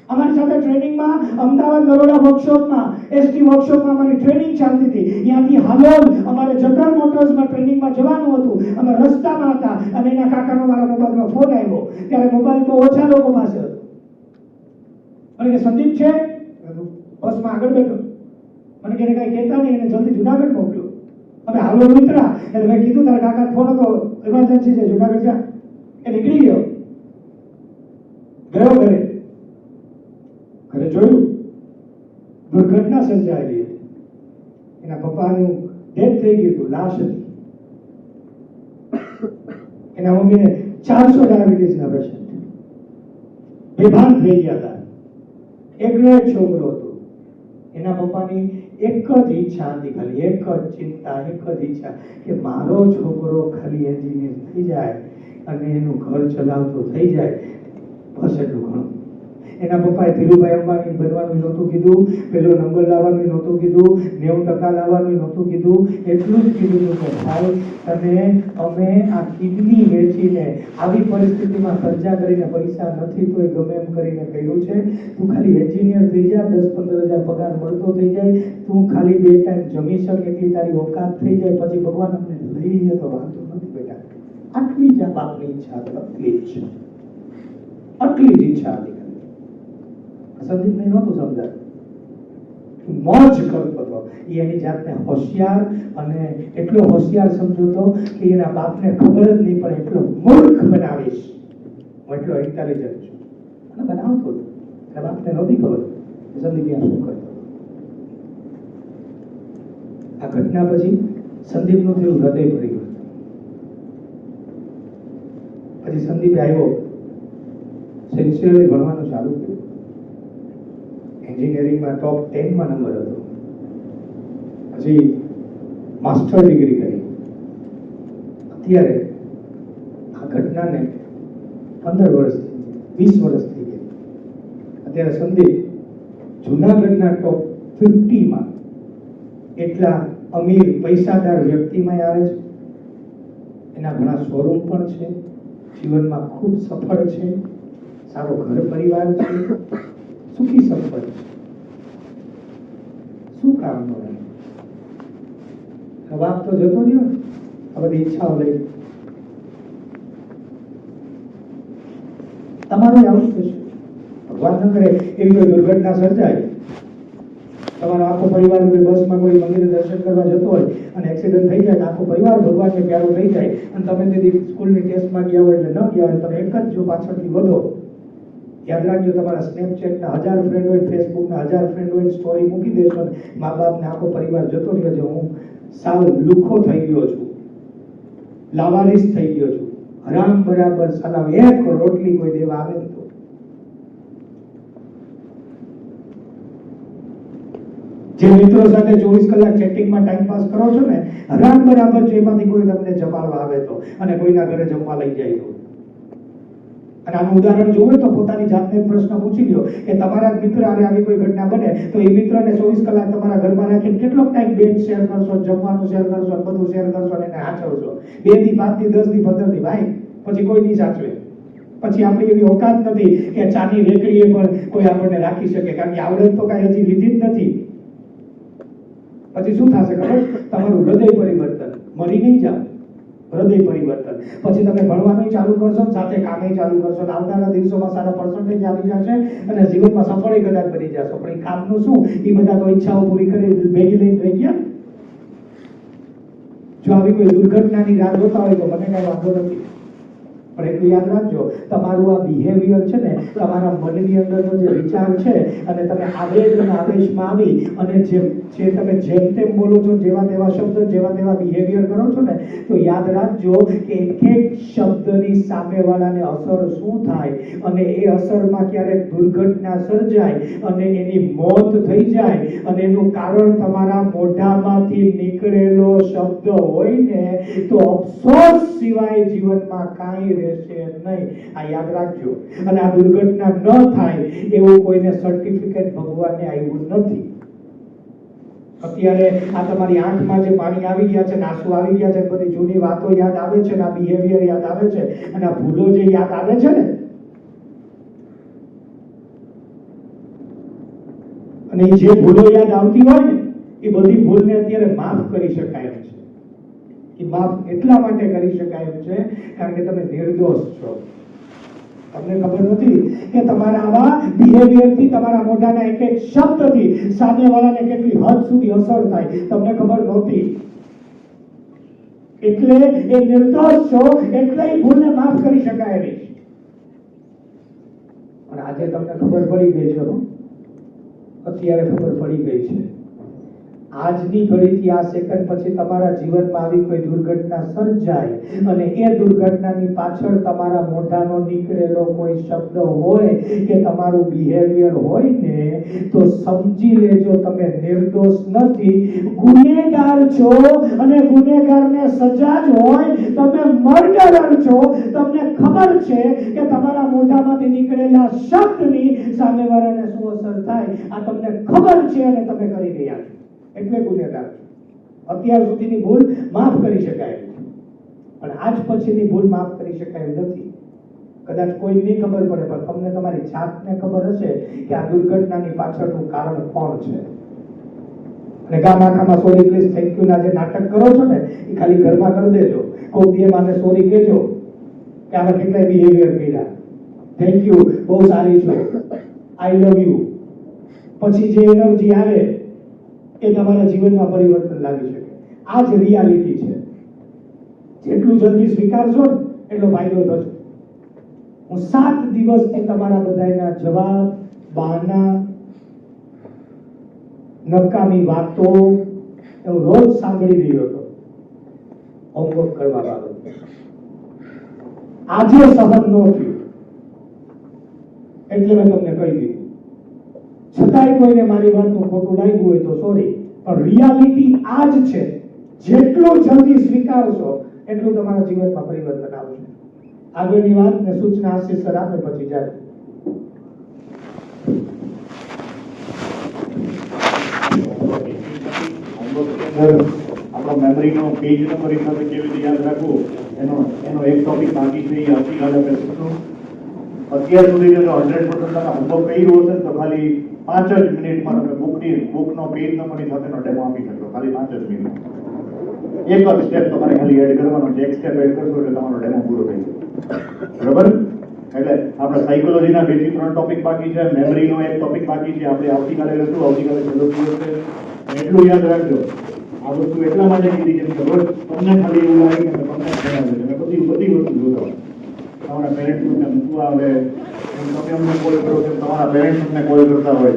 અમારી સાથે ટ્રેનિંગમાં અમદાવાદ દરોડા વર્કશોપમાં, એસટી વર્કશોપમાં અમારી ટ્રેનિંગ ચાલતી હતી. ત્યાંથી હાલોલ અમારે જનરલ મોટર્સમાં ટ્રેનિંગમાં જવાનું હતું. અમે રસ્તામાં હતા અને એના કાકાનો મારા મોબાઈલમાં ફોન આવ્યો. ત્યારે મોબાઈલ બહુ ઓછા લોકો પાસે હતો. મને કે સંદીપ છે, બસમાં આગળ બેઠો. મને કે કઈ કહેતા નહીં, એને જલ્દી જુનાગઢ મોકલો. અમે હાલોલ ઉતરા એટલે મેં કીધું તારા કાકાનો ફોન હતો, ઇમરજન્સી છે, જુનાગઢ જા. એ નીકળી ગયો. ઘરે જોયું દુર્ઘટના સર્જાયેલી હતી. એના પપ્પાનું ડેથ થઈ ગયું હતું, લાશ હતી. એના મમ્મીને 400 ડાયાબિટીસના પેશન્ટ, બેભાન થઈ ગયા હતા. એકનો એક છોકરો હતો. એના પપ્પાની એક જ ઈચ્છા હતી, ખાલી એક જ ચિંતા, એક જ ઈચ્છા કે મારો છોકરો ખાલી એન્જિનિયર થઈ જાય અને એનું ઘર ચલાવતો થઈ જાય, બસ એટલું ઘણું. એના પપ્પાએ ધીરુભાઈ અંબાણી બનવાનું નહોતું કીધું, પેલો નંબર લાવવાનું નહોતું કીધું, 90% લાવવાનું નહોતું કીધું. એટલું જ કીધું કે ભાઈ તમે અમે આ કિડની વેચીને આવી પરિસ્થિતિમાં ખર્ચા કરીને પૈસા નથી તો ગમે એમ કરીને કર્યું છે. તું ખાલી એન્જિનિયર થઈ જા, 10-15 હજાર પગાર મળતો થઈ જાય, તું ખાલી 2 ટાઈમ જમી શક એટલી તારી ઓકાત થઈ જાય, પછી ભગવાન અમને લઈ જાય તો વાંધો નથી બેટા. આટલી જ આ બાપની ઈચ્છા હતી, આટલી જ ઈચ્છા હતી. સંદીપને નહોતું સમજાતું. મોજ કરતો હતો. એ એની જાતને હોશિયાર અને એટલો હોશિયાર સમજતો કે એના બાપને ખબર જ નહીં પણ એટલો મૂર્ખ બનાવીશ, હું એટલો ઇન્ટેલિજન્ટ છું અને બનાવતો હતો. એના બાપને નહોતી ખબર સંદીપ શું કરતો. આ ઘટના પછી સંદીપનું થયું હૃદય પરિવર્તન. પછી સંદીપે આવ્યો, સિન્સિયરલી ભણવાનું ચાલુ કર્યું. એન્જિનિયરિંગમાં ટોપ 10માં નંબર હતો. પછી માસ્ટર ડિગ્રી કરી. અત્યારે આ ઘટનાને 15 વર્ષ 20 વર્ષ થઈ ગયા. અત્યારે સંદીપ જૂનાગઢના ટોપ 50માં એટલા અમીર પૈસાદાર વ્યક્તિમાં આવે છે. એના ઘણા શોરૂમ પણ છે, જીવનમાં ખૂબ સફળ છે, સારો ઘર પરિવાર છે, સુખી સફળ છે. શું કામનો રહે? બાપ તો જતો રહ્યો, આ બધી ઈચ્છાઓ લઈ. તમારું આવું થશે. ભગવાન ન કરે એવી કોઈ દુર્ઘટના સર્જાય, તમારો આખો પરિવાર કોઈ બસમાં કોઈ મંદિરે દર્શન કરવા જતો હોય અને એક્સિડન્ટ થઈ જાય, આખો પરિવાર ભગવાનને પ્યારો થઈ જાય અને તમે તેથી સ્કૂલની ટેસ્ટમાં ગયા હોય એટલે ન ગયા હોય, તમે એક જ જો પાછળથી વધો. યાદ રાખજો, તમારા સ્નેપચેટના 1000 ફ્રેન્ડ હોય, ફેસબુકના 1000 ફ્રેન્ડ હોય, સ્ટોરી મૂકી દેશો, મા બાપને આખો પરિવાર જતો રહ્યો છે. હું સાવ લુખો થઈ ગયો છું, લાવારીસ થઈ ગયો છું, હરામ બરાબર સલામ એક રોટલી કોઈ દેવા આવે તો જે મિત્રો સાથે 24 કલાક ચેટિંગમાં ટાઈમ પાસ કરો છો ને, હરામ બરાબર છે એમાંથી કોઈ તમને જમાડવા આવે તો અને કોઈના ઘરે જમવા લઈ જાય તો. અને આનું ઉદાહરણ જોવે તો પોતાની જાતને પ્રશ્ન પૂછી લ્યો કે તમારા મિત્ર આરે આવી કોઈ ઘટના બને તો એ મિત્રને 24 કલાક તમારા ઘરમાં રાખીને કેટલો ટાઈમ બેડ શેર કરશો, જમવાનું શેર કરશો, બધું શેર કરશો અને એને સાચવશો? 2 દી 5 દી 10 દી 15 દી ભાઈ, પછી કોઈ નહીં સાચવે. પછી આપણી એવી ઓકાત નથી કે ચાની રેકડીએ પણ કોઈ આપણને રાખી શકે, કારણ કે આવડત તો કાંઈ હજી લીધી જ નથી. પછી શું થશે ખબર? તમારું હૃદય પરિવર્તન. મરી નહીં જાવ, હૃદય પરિવર્તન. પછી તમે ભણવાનું ચાલુ કરશો, સાથે કામે ચાલુ કરશો, આવનારા દિવસોમાં સારા પર્સન્ટેજ આવી જશે અને જીવનમાં સફળ કદાચ બની જશો. પણ એ કામનું શું? એ બધા તો ઈચ્છાઓ પૂરી કરી ભેગી લઈને રહી ગયા. જો આવી કોઈ દુર્ઘટનાની રાહ જોતા હોય તો મને કઈ વાંધો નથી, પણ એટલું યાદ રાખજો, તમારું આ બિહેવિયર છે ને, તમારા મનની અંદરનો જે વિચાર છે અને તમે આવેગ અને આવેશમાં આવી અને જે તમે જેમ તેમ બોલો છો, જેવા તેવા શબ્દ, જેવા તેવા બિહેવિયર કરો છો ને, તો યાદ રાખજો કે એક એક શબ્દની સામેવાળાને અસર શું થાય અને એ અસરમાં ક્યારેક દુર્ઘટના સર્જાય અને એની મોત થઈ જાય અને એનું કારણ તમારા મોઢામાંથી નીકળેલો શબ્દ હોય ને, તો અફસોસ સિવાય જીવનમાં કાંઈ રહેશે નહીં. આ યાદ રાખજો. અને આ દુર્ઘટના ન થાય એવું કોઈને સર્ટિફિકેટ ભગવાનને આવ્યું નથી. અત્યારે આ તમારી આંખમાં જે પાણી આવી ગયા છે, આંસુ આવી ગયા છે, બધી જૂની વાતો યાદ આવે છે, આ બિહેવિયર યાદ આવે છે અને આ ભૂલો જે યાદ આવે છે ને, અને જે ભૂલો યાદ આવતી હોય ને, એ બધી ભૂલને અત્યારે માફ કરી શકાય એમ છે. એ માફ એટલા માટે કરી શકાય એમ છે કારણ કે તમે નિર્દોષ છો. તમને ખબર નથી કે તમારા આવા બિહેવિયરથી, તમારા મોઢાના એક એક શબ્દથી સામેવાળાને કેટલી હદ સુધી અસર થાય, તમને ખબર નહોતી. એટલે એ નિર્દોષ છો, એટલે એ ભૂલને માફ કરી શકાય નહીં. પણ આજે તમને ખબર પડી ગઈ છે, અત્યારે ખબર પડી ગઈ છે. આજની ઘડીથી આ સેકન્ડ પછી તમારા જીવનમાં આવી કોઈ દુર્ઘટના સર્જાય અને એ દુર્ઘટનાની પાછળ તમારા મોઢાનો નીકળેલો કોઈ શબ્દ હોય કે તમારું બિહેવિયર હોય ને, તો સમજી લેજો તમે નિર્દોષ નથી, ગુનેગાર છો. અને ગુનેગારને સજા જ હોય, તમે મર્ડરર છો. તમને ખબર છે કે તમારા મોઢામાંથી નીકળેલા શબ્દની સામેવાળાને શું અસર થાય, આ તમને ખબર છે અને તમે કરી રહ્યા છો, એટલે ગુનેગાર. અત્યાર સુધીની ભૂલ માફ કરી શકાય, પણ આજ પછીની ભૂલ માફ કરી શકાય નથી. કદાચ કોઈ નહીં ખબર પડે, પણ તમને તમારી જાતને ખબર હશે કે આ દુર્ઘટનાની પાછળનું કારણ કોણ છે. અને ગામ આખામાં સોરી પ્લીઝ થેન્ક યુ ના જે નાટક કરો છો ને, એ ખાલી ઘરમાં કરી દેજો. કોઈ બે માને સોરી કહેજો કે આમાં કેટલાય બિહેવિયર કર્યા, થેન્ક યુ, બહુ સારી છો, આઈ લવ યુ. પછી જે એનર્જી આવે એ તમારા જીવનમાં પરિવર્તન લાવી શકે. આ જ રિયાલિટી છે. જેટલું જલ્દી સ્વીકારશો ને એટલો ફાયદો થશે. હું 7 દિવસથી તમારા બધાના જવાબ, બહાના, નકામી વાતો હું રોજ સાંભળી રહ્યો હતો હોમવર્ક કરવા બાબતે. આજે સહન ન થયું એટલે મેં તમને કહી દીધું. છતાંય કોઈને મારી વાતનું ખોટું લાગ્યું હોય તો સોરી, પણ રિયાલિટી આ જ છે. જેટલું જલ્દી સ્વીકારશો એટલું તમારા જીવનમાં પરિવર્તન આવશે. આગળની વાત ને સૂચના આશીષ સર આપે પછી જાય. આપણો મેમરીનો પેજ નંબર હિસાબે કેવી રીતે યાદ રાખવું એનો એક ટોપિક બાકી છે. એ આવતીકાલે આપણે શીખશું. અત્યાર સુધી જો 100% તમે હોમવર્ક કર્યું હશે તો ખાલી 5 જ મિનિટમાં તમે બુકનો પેજ નંબરની સાથેનો ડેમો આપી શકશો. ખાલી 5 જ મિનિટ. એક જ સ્ટેપ તમારે ખાલી એડ કરવાનો છે. એક સ્ટેપ એડ કરશો એટલે તમારો ડેમો પૂરો થઈ જશે. બરાબર? એટલે આપણે સાયકોલોજીના 2 થી 3 ટોપિક બાકી છે. મેમરીનો એક ટોપિક બાકી છે. આપણે આવતીકાલે લઈશું. આવતીકાલે છેલ્લો દિવસ છે. એટલું યાદ રાખજો. આ વસ્તુ એટલા માટે કીધી કેમ કે રોજ તમને ખાલી એવું લાગે કે તમને ભણાવે છે. બધી વસ્તુ જોતા હોય. તમારા પેરેન્ટ્સને મૂકવા આવે, તમે અમને કોલ કરો કે તમારા પેરેન્ટ્સ તમને કોલ કરતા હોય.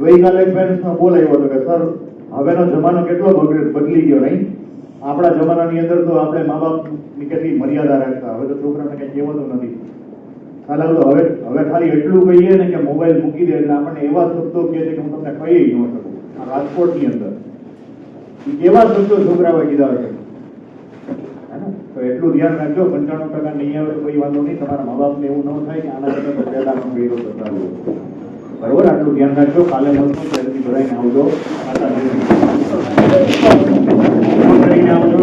ગઈકાલે પેરેન્ટ્સનો કોલ આવ્યો હતો કે સર હવેનો જમાનો કેટલો બદલી ગયો નહીં. આપણા જમાનાની અંદર તો આપણે મા બાપની કેટલી મર્યાદા રાખતા. હવે તો છોકરાને કંઈ કહેવાતું નથી. હવે ખાલી એટલું કહીએ ને કે મોબાઈલ મૂકી દે એટલે આપણને એવા શબ્દો કહે છે કે હું તમને કહી ન શકું. આ રાજકોટની અંદર એવા શબ્દો છોકરાઓએ કીધા છે. તો એટલું ધ્યાન રાખજો. 95% નહીં આવે તો કોઈ વાંધો નહીં. તમારા મા બાપને એવું ન થાય કે આના કરતા પહેલા પણ ગયો કરતા બરોબર. આટલું ધ્યાન રાખજો. કાલે મળશું. પહેલેથી ભરાઈને આવજો. આવજો.